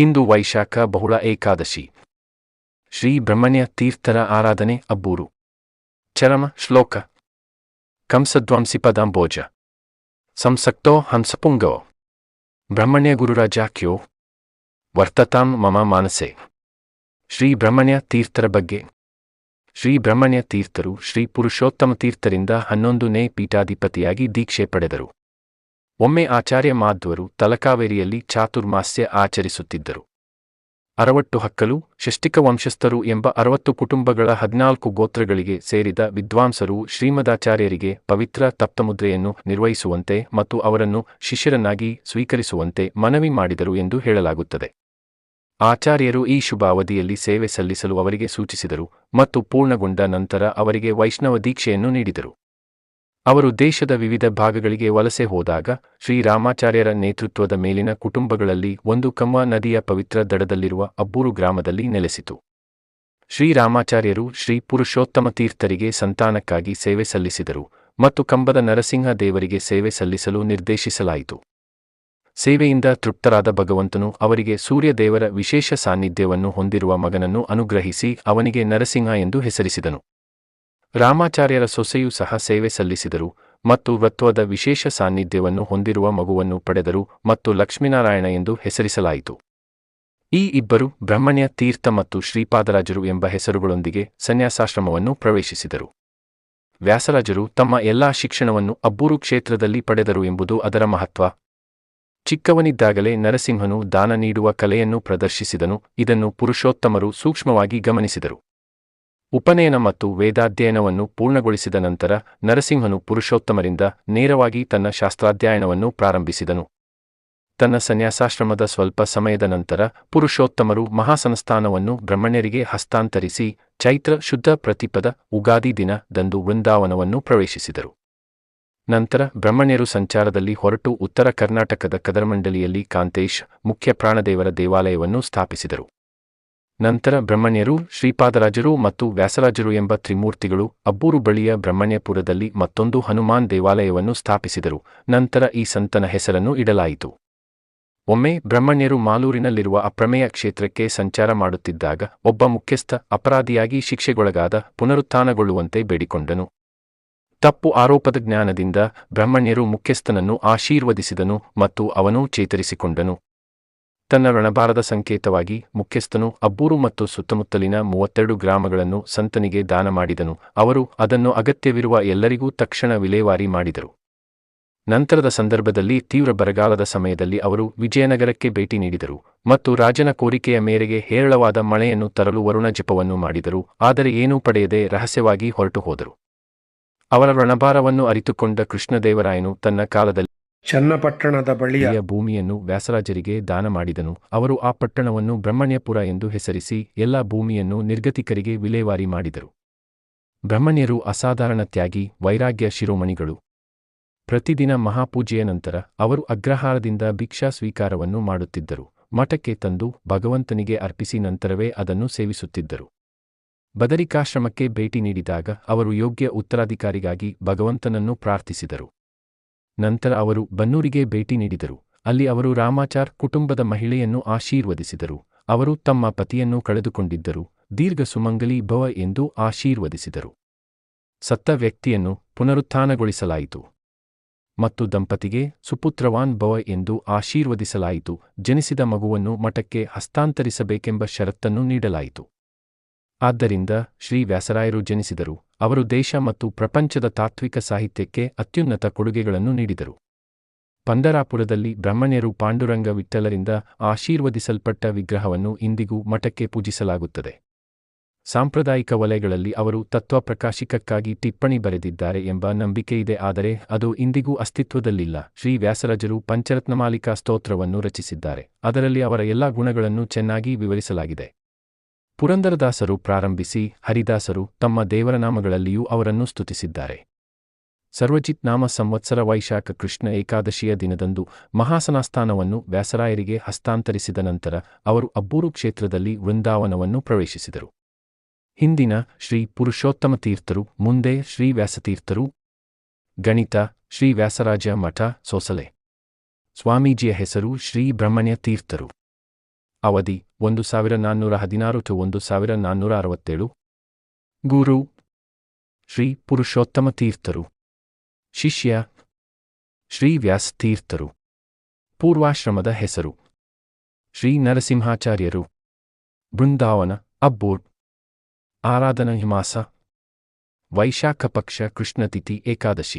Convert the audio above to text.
ಇಂದು ವೈಶಾಖ ಬಹುಳ ಏಕಾದಶಿ. ಶ್ರೀ ಬ್ರಹ್ಮಣ್ಯ ತೀರ್ಥರ ಆರಾಧನೆ ಅಬ್ಬೂರು. ಚರಮ ಶ್ಲೋಕ. ಕಂಸಧ್ವಂಸಿಪದಾಂಬೋಜ ಸಂಸಕ್ತೋ ಹಂಸಪುಂಗೋ ಬ್ರಹ್ಮಣ್ಯ ಗುರುರಾಜಾಖ್ಯೋ ವರ್ತತಾಂ ಮಮ ಮಾನಸೆ. ಶ್ರೀ ಬ್ರಹ್ಮಣ್ಯ ತೀರ್ಥರ ಬಗ್ಗೆ. ಶ್ರೀ ಬ್ರಹ್ಮಣ್ಯ ತೀರ್ಥರು ಶ್ರೀ ಪುರುಷೋತ್ತಮ ತೀರ್ಥರಿಂದ 11ನೇ ಪೀಠಾಧಿಪತಿಯಾಗಿ ದೀಕ್ಷೆ ಪಡೆದರು. ಒಮ್ಮೆ ಆಚಾರ್ಯ ಮಾಧ್ವರು ತಲಕಾವೇರಿಯಲ್ಲಿ ಚಾತುರ್ಮಾಸ್ಯ ಆಚರಿಸುತ್ತಿದ್ದರು. 60 ಹಕ್ಕಲು ಷಷ್ಟಿಕ ವಂಶಸ್ಥರು ಎಂಬ 60 ಕುಟುಂಬಗಳ 14 ಗೋತ್ರಗಳಿಗೆ ಸೇರಿದ ವಿದ್ವಾಂಸರು ಶ್ರೀಮದಾಚಾರ್ಯರಿಗೆ ಪವಿತ್ರ ತಪ್ತಮುದ್ರೆಯನ್ನು ನಿರ್ವಹಿಸುವಂತೆ ಮತ್ತು ಅವರನ್ನು ಶಿಷ್ಯರನ್ನಾಗಿ ಸ್ವೀಕರಿಸುವಂತೆ ಮನವಿ ಮಾಡಿದರು ಎಂದು ಹೇಳಲಾಗುತ್ತದೆ. ಆಚಾರ್ಯರು ಈ ಶುಭ ಅವಧಿಯಲ್ಲಿ ಸೇವೆ ಸಲ್ಲಿಸಲು ಅವರಿಗೆ ಸೂಚಿಸಿದರು ಮತ್ತು ಪೂರ್ಣಗೊಂಡ ನಂತರ ಅವರಿಗೆ ವೈಷ್ಣವ ದೀಕ್ಷೆಯನ್ನು ನೀಡಿದರು. ಅವರು ದೇಶದ ವಿವಿಧ ಭಾಗಗಳಿಗೆ ವಲಸೆ ಹೋದಾಗ ಶ್ರೀರಾಮಾಚಾರ್ಯರ ನೇತೃತ್ವದ ಮೇಲಿನ ಕುಟುಂಬಗಳಲ್ಲಿ ಒಂದು ಕಂವ ನದಿಯ ಪವಿತ್ರ ದಡದಲ್ಲಿರುವ ಅಬ್ಬೂರು ಗ್ರಾಮದಲ್ಲಿ ನೆಲೆಸಿತು. ಶ್ರೀರಾಮಾಚಾರ್ಯರು ಶ್ರೀ ಪುರುಷೋತ್ತಮ ತೀರ್ಥರಿಗೆ ಸಂತಾನಕ್ಕಾಗಿ ಸೇವೆ ಸಲ್ಲಿಸಿದರು ಮತ್ತು ಕಂಬದ ನರಸಿಂಹ ದೇವರಿಗೆ ಸೇವೆ ಸಲ್ಲಿಸಲು ನಿರ್ದೇಶಿಸಲಾಯಿತು. ಸೇವೆಯಿಂದ ತೃಪ್ತರಾದ ಭಗವಂತನು ಅವರಿಗೆ ಸೂರ್ಯದೇವರ ವಿಶೇಷ ಸಾನ್ನಿಧ್ಯವನ್ನು ಹೊಂದಿರುವ ಮಗನನ್ನು ಅನುಗ್ರಹಿಸಿ ಅವನಿಗೆ ನರಸಿಂಹ ಎಂದು ಹೆಸರಿಸಿದನು. ರಾಮಾಚಾರ್ಯರ ಸೊಸೆಯೂ ಸಹ ಸೇವೆ ಸಲ್ಲಿಸಿದರು ಮತ್ತು ವೃತ್ವದ ವಿಶೇಷ ಸಾನ್ನಿಧ್ಯವನ್ನು ಹೊಂದಿರುವ ಮಗುವನ್ನು ಪಡೆದರು ಮತ್ತು ಲಕ್ಷ್ಮೀನಾರಾಯಣ ಎಂದು ಹೆಸರಿಸಲಾಯಿತು. ಈ ಇಬ್ಬರು ಬ್ರಹ್ಮಣ್ಯ ತೀರ್ಥ ಮತ್ತು ಶ್ರೀಪಾದರಾಜರು ಎಂಬ ಹೆಸರುಗಳೊಂದಿಗೆ ಸನ್ಯಾಸಾಶ್ರಮವನ್ನು ಪ್ರವೇಶಿಸಿದರು. ವ್ಯಾಸರಾಜರು ತಮ್ಮ ಎಲ್ಲಾ ಶಿಕ್ಷಣವನ್ನು ಅಬ್ಬೂರು ಕ್ಷೇತ್ರದಲ್ಲಿ ಪಡೆದರು ಎಂಬುದು ಅದರ ಮಹತ್ವ. ಚಿಕ್ಕವನಿದ್ದಾಗಲೇ ನರಸಿಂಹನು ದಾನ ನೀಡುವ ಕಲೆಯನ್ನು ಪ್ರದರ್ಶಿಸಿದನು. ಇದನ್ನು ಪುರುಷೋತ್ತಮರು ಸೂಕ್ಷ್ಮವಾಗಿ ಗಮನಿಸಿದರು. ಉಪನಯನ ಮತ್ತು ವೇದಾಧ್ಯಯನವನ್ನು ಪೂರ್ಣಗೊಳಿಸಿದ ನಂತರ ನರಸಿಂಹನು ಪುರುಷೋತ್ತಮರಿಂದ ನೇರವಾಗಿ ತನ್ನ ಶಾಸ್ತ್ರಾಧ್ಯಯನವನ್ನು ಪ್ರಾರಂಭಿಸಿದನು. ತನ್ನ ಸನ್ಯಾಸಾಶ್ರಮದ ಸ್ವಲ್ಪ ಸಮಯದ ನಂತರ ಪುರುಷೋತ್ತಮರು ಮಹಾಸಂಸ್ಥಾನವನ್ನು ಬ್ರಹ್ಮಣ್ಯರಿಗೆ ಹಸ್ತಾಂತರಿಸಿ ಚೈತ್ರ ಶುದ್ಧ ಪ್ರತಿಪದ ಉಗಾದಿ ದಿನದಂದು ವೃಂದಾವನವನ್ನು ಪ್ರವೇಶಿಸಿದರು. ನಂತರ ಬ್ರಹ್ಮಣ್ಯರು ಸಂಚಾರದಲ್ಲಿ ಹೊರಟು ಉತ್ತರ ಕರ್ನಾಟಕದ ಕದರಮಂಡಲಿಯಲ್ಲಿ ಕಾಂತೇಶ್ ಮುಖ್ಯ ಪ್ರಾಣದೇವರ ದೇವಾಲಯವನ್ನು ಸ್ಥಾಪಿಸಿದರು. ನಂತರ ಬ್ರಹ್ಮಣ್ಯರು, ಶ್ರೀಪಾದರಾಜರು ಮತ್ತು ವ್ಯಾಸರಾಜರು ಎಂಬ ತ್ರಿಮೂರ್ತಿಗಳು ಅಬ್ಬೂರು ಬಳಿಯ ಬ್ರಹ್ಮಣ್ಯಪುರದಲ್ಲಿ ಮತ್ತೊಂದು ಹನುಮಾನ್ ದೇವಾಲಯವನ್ನು ಸ್ಥಾಪಿಸಿದರು. ನಂತರ ಈ ಸಂತನ ಹೆಸರನ್ನು ಇಡಲಾಯಿತು. ಒಮ್ಮೆ ಬ್ರಹ್ಮಣ್ಯರು ಮಾಲೂರಿನಲ್ಲಿರುವ ಅಪ್ರಮೇಯ ಕ್ಷೇತ್ರಕ್ಕೆ ಸಂಚಾರ ಮಾಡುತ್ತಿದ್ದಾಗ ಒಬ್ಬ ಮುಖ್ಯಸ್ಥ ಅಪರಾಧಿಯಾಗಿ ಶಿಕ್ಷೆಗೊಳಗಾದ ಪುನರುತ್ಥಾನಗೊಳ್ಳುವಂತೆ ಬೇಡಿಕೊಂಡನು. ತಪ್ಪು ಆರೋಪದ ಜ್ಞಾನದಿಂದ ಬ್ರಹ್ಮಣ್ಯರು ಮುಖ್ಯಸ್ಥನನ್ನು ಆಶೀರ್ವದಿಸಿದನು ಮತ್ತು ಅವನು ಚೇತರಿಸಿಕೊಂಡನು. ತನ್ನ ಋಣಭಾರದ ಸಂಕೇತವಾಗಿ ಮುಖ್ಯಸ್ಥನು ಅಬ್ಬೂರು ಮತ್ತು ಸುತ್ತಮುತ್ತಲಿನ 32 ಗ್ರಾಮಗಳನ್ನು ಸಂತನಿಗೆ ದಾನ ಮಾಡಿದನು. ಅವರು ಅದನ್ನು ಅಗತ್ಯವಿರುವ ಎಲ್ಲರಿಗೂ ತಕ್ಷಣ ವಿಲೇವಾರಿ ಮಾಡಿದರು. ನಂತರದ ಸಂದರ್ಭದಲ್ಲಿ ತೀವ್ರ ಬರಗಾಲದ ಸಮಯದಲ್ಲಿ ಅವರು ವಿಜಯನಗರಕ್ಕೆ ಭೇಟಿ ನೀಡಿದರು ಮತ್ತು ರಾಜನ ಕೋರಿಕೆಯ ಮೇರೆಗೆ ಹೇರಳವಾದ ಮಳೆಯನ್ನು ತರಲು ವರುಣ ಜಪವನ್ನು ಮಾಡಿದರು. ಆದರೆ ಏನೂ ಪಡೆಯದೆ ರಹಸ್ಯವಾಗಿ ಹೊರಟು ಹೋದರು. ಅವರ ಋಣಭಾರವನ್ನು ಅರಿತುಕೊಂಡ ಕೃಷ್ಣದೇವರಾಯನು ತನ್ನ ಕಾಲದಲ್ಲಿ ಚನ್ನಪಟ್ಟಣದ ಬಳಿಯ ಭೂಮಿಯನ್ನು ವ್ಯಾಸರಾಜರಿಗೆ ದಾನ ಮಾಡಿದನು. ಅವರು ಆ ಪಟ್ಟಣವನ್ನು ಬ್ರಹ್ಮಣ್ಯಪುರ ಎಂದು ಹೆಸರಿಸಿ ಎಲ್ಲ ಭೂಮಿಯನ್ನು ನಿರ್ಗತಿಕರಿಗೆ ವಿಲೇವಾರಿ ಮಾಡಿದರು. ಬ್ರಹ್ಮಣ್ಯರು ಅಸಾಧಾರಣ ತ್ಯಾಗಿ, ವೈರಾಗ್ಯ ಶಿರೋಮಣಿಗಳು. ಪ್ರತಿದಿನ ಮಹಾಪೂಜೆಯ ನಂತರ ಅವರು ಅಗ್ರಹಾರದಿಂದ ಭಿಕ್ಷಾ ಸ್ವೀಕಾರವನ್ನು ಮಾಡುತ್ತಿದ್ದರು. ಮಠಕ್ಕೆ ತಂದು ಭಗವಂತನಿಗೆ ಅರ್ಪಿಸಿ ನಂತರವೇ ಅದನ್ನು ಸೇವಿಸುತ್ತಿದ್ದರು. ಬದರಿಕಾಶ್ರಮಕ್ಕೆ ಭೇಟಿ ನೀಡಿದಾಗ ಅವರು ಯೋಗ್ಯ ಉತ್ತರಾಧಿಕಾರಿಗಾಗಿ ಭಗವಂತನನ್ನು ಪ್ರಾರ್ಥಿಸಿದರು. ನಂತರ ಅವರು ಬನ್ನೂರಿಗೆ ಭೇಟಿ ನೀಡಿದರು. ಅಲ್ಲಿ ಅವರು ರಾಮಾಚಾರ್ ಕುಟುಂಬದ ಮಹಿಳೆಯನ್ನು ಆಶೀರ್ವದಿಸಿದರು. ಅವರು ತಮ್ಮ ಪತಿಯನ್ನು ಕಳೆದುಕೊಂಡಿದ್ದರು. ದೀರ್ಘ ಸುಮಂಗಲಿ ಭವ ಎಂದು ಆಶೀರ್ವದಿಸಿದರು. ಸತ್ತ ವ್ಯಕ್ತಿಯನ್ನು ಪುನರುತ್ಥಾನಗೊಳಿಸಲಾಯಿತು ಮತ್ತು ದಂಪತಿಗೆ ಸುಪುತ್ರವಾನ್ ಭವ ಎಂದು ಆಶೀರ್ವದಿಸಲಾಯಿತು. ಜನಿಸಿದ ಮಗುವನ್ನು ಮಠಕ್ಕೆ ಹಸ್ತಾಂತರಿಸಬೇಕೆಂಬ ಷರತ್ತನ್ನು ನೀಡಲಾಯಿತು. ಆದ್ದರಿಂದ ಶ್ರೀ ವ್ಯಾಸರಾಯರು ಜನಿಸಿದರು. ಅವರು ದೇಶ ಮತ್ತು ಪ್ರಪಂಚದ ತಾತ್ವಿಕ ಸಾಹಿತ್ಯಕ್ಕೆ ಅತ್ಯುನ್ನತ ಕೊಡುಗೆಗಳನ್ನು ನೀಡಿದರು. ಪಂಢರಾಪುರದಲ್ಲಿ ಬ್ರಹ್ಮಣ್ಯರು ಪಾಂಡುರಂಗ ವಿಠ್ಠಲರಿಂದ ಆಶೀರ್ವದಿಸಲ್ಪಟ್ಟ ವಿಗ್ರಹವನ್ನು ಇಂದಿಗೂ ಮಠಕ್ಕೆ ಪೂಜಿಸಲಾಗುತ್ತದೆ. ಸಾಂಪ್ರದಾಯಿಕ ವಲಯಗಳಲ್ಲಿ ಅವರು ತತ್ವಪ್ರಕಾಶಿಕಕ್ಕಾಗಿ ಟಿಪ್ಪಣಿ ಬರೆದಿದ್ದಾರೆ ಎಂಬ ನಂಬಿಕೆಯಿದೆ, ಆದರೆ ಅದು ಇಂದಿಗೂ ಅಸ್ತಿತ್ವದಲ್ಲಿಲ್ಲ. ಶ್ರೀ ವ್ಯಾಸರಾಜರು ಪಂಚರತ್ನಮಾಲಿಕಾ ಸ್ತೋತ್ರವನ್ನು ರಚಿಸಿದ್ದಾರೆ. ಅದರಲ್ಲಿ ಅವರ ಎಲ್ಲಾ ಗುಣಗಳನ್ನು ಚೆನ್ನಾಗಿ ವಿವರಿಸಲಾಗಿದೆ. ಪುರಂದರದಾಸರು ಪ್ರಾರಂಭಿಸಿ ಹರಿದಾಸರು ತಮ್ಮ ದೇವರನಾಮಗಳಲ್ಲಿಯೂ ಅವರನ್ನು ಸ್ತುತಿಸಿದ್ದಾರೆ. ಸರ್ವಜಿತ್ ನಾಮ ಸಂವತ್ಸರ ವೈಶಾಖ ಕೃಷ್ಣ ಏಕಾದಶಿಯ ದಿನದಂದು ಮಹಾಸನಾಸ್ಥಾನವನ್ನು ವ್ಯಾಸರಾಯರಿಗೆ ಹಸ್ತಾಂತರಿಸಿದ ನಂತರ ಅವರು ಅಬ್ಬೂರು ಕ್ಷೇತ್ರದಲ್ಲಿ ವೃಂದಾವನವನ್ನು ಪ್ರವೇಶಿಸಿದರು. ಹಿಂದಿನ ಶ್ರೀ ಪುರುಷೋತ್ತಮ ತೀರ್ಥರು, ಮುಂದೆ ಶ್ರೀ ವ್ಯಾಸತೀರ್ಥರು. ಗಣಿತ ಶ್ರೀ ವ್ಯಾಸರಾಜ ಮಠ, ಸೋಸಲೆ. ಸ್ವಾಮೀಜಿಯ ಹೆಸರು ಶ್ರೀ ಬ್ರಹ್ಮಣ್ಯ ತೀರ್ಥರು. ಅವಧಿ 1416 to 1467. ಗುರು ಶ್ರೀ ಪುರುಷೋತ್ತಮ ತೀರ್ಥರು. ಶಿಷ್ಯ ಶ್ರೀ ವ್ಯಾಸ ತೀರ್ಥರು. ಪೂರ್ವಾಶ್ರಮದ ಹೆಸರು ಶ್ರೀ ನರಸಿಂಹಾಚಾರ್ಯರು. ಬೃಂದಾವನ ಅಬ್ಬೂರ್. ಆರಾಧನಾ ಮಾಸ ವೈಶಾಖ ಪಕ್ಷ ಕೃಷ್ಣತಿಥಿ ಏಕಾದಶಿ.